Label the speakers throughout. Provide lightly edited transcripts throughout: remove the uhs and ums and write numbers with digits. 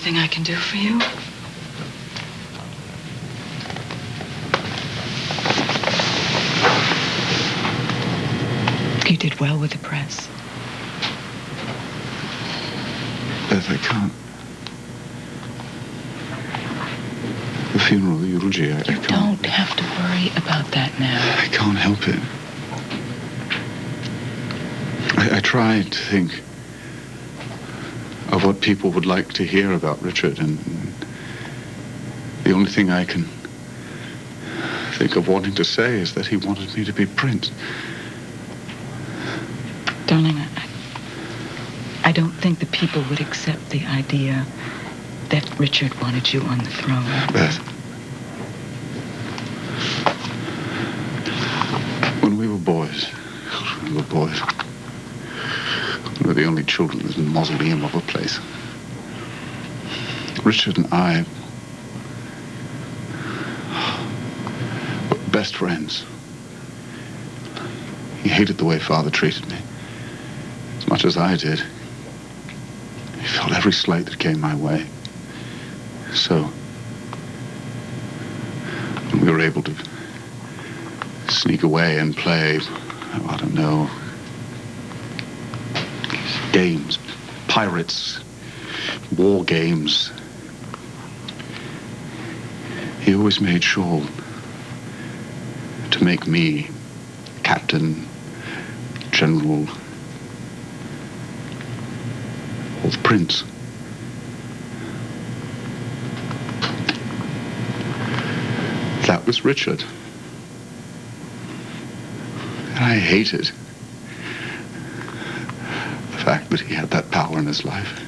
Speaker 1: anything I can do for you? You did well with the press.
Speaker 2: Beth, I can't. The funeral, the eulogy, I can't.
Speaker 1: You don't have to worry about that now.
Speaker 2: I can't help it. I tried to think of what people would like to hear about Richard, and the only thing I can think of wanting to say is that he wanted me to be prince.
Speaker 1: Darling, I don't think the people would accept the idea that Richard wanted you on the throne.
Speaker 2: Beth, when we were boys, we were the only children in the mausoleum of a place. Richard and I were best friends. He hated the way Father treated me, as much as I did. He felt every slight that came my way. So, when we were able to sneak away and play, I don't know, games, pirates, war games, he always made sure to make me captain, general, or the prince. That was Richard. And I hated the fact that he had that power in his life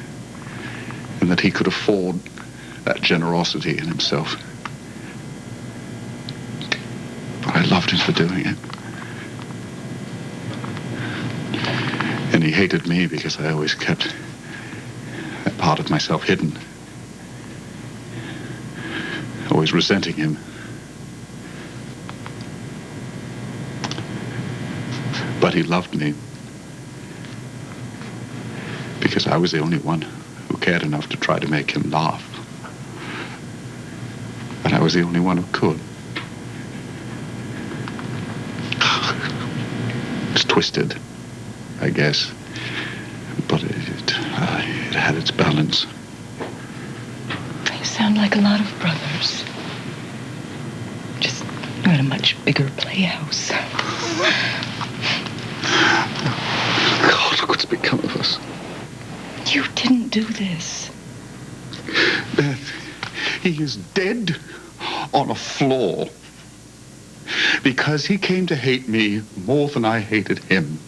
Speaker 2: and that he could afford that generosity in himself. But I loved him for doing it. And he hated me because I always kept that part of myself hidden, always resenting him. But he loved me because I was the only one who cared enough to try to make him laugh. And I was the only one who could. It's twisted, I guess, but it had its balance.
Speaker 1: You sound like a lot of brothers. Just you're in a much bigger playhouse.
Speaker 2: God, look what's become of us.
Speaker 1: You didn't do this.
Speaker 2: Beth, he is dead on a floor because he came to hate me more than I hated him.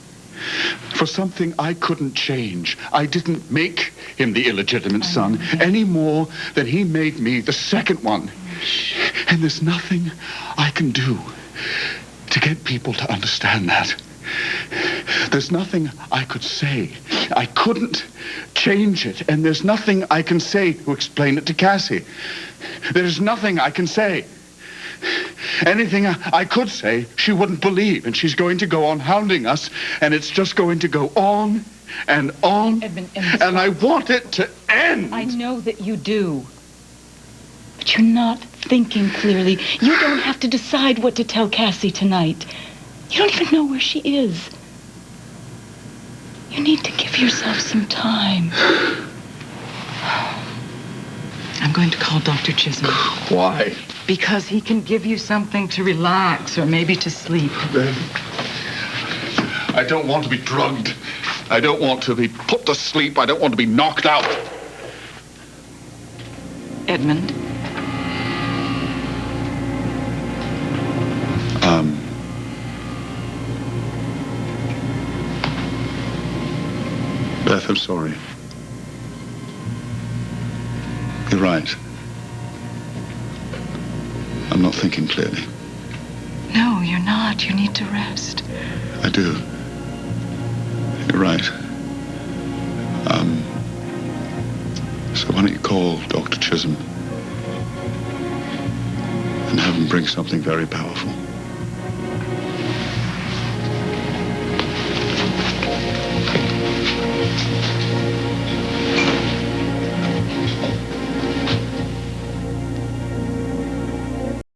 Speaker 2: For something I couldn't change. I didn't make him the illegitimate son any more than he made me the second one. And there's nothing I can do to get people to understand that. There's nothing I could say. I couldn't change it, and there's nothing I can say to explain it to Cassie. There's nothing I can say. Anything I could say, she wouldn't believe, and she's going to go on hounding us, and it's just going to go on and on,
Speaker 1: Edmund,
Speaker 2: and I want it to end.
Speaker 1: I know that you do, but you're not thinking clearly. You don't have to decide what to tell Cassie tonight. You don't even know where she is. You need to give yourself some time. I'm going to call Dr. Chisholm.
Speaker 2: Why?
Speaker 1: Because he can give you something to relax or maybe to sleep.
Speaker 2: I don't want to be drugged. I don't want to be put to sleep. I don't want to be knocked out.
Speaker 1: Edmund?
Speaker 2: Beth, I'm sorry. You're right. I'm not thinking clearly.
Speaker 1: No, you're not. You need to rest.
Speaker 2: I do. You're right. So why don't you call Dr. Chisholm and have him bring something very powerful?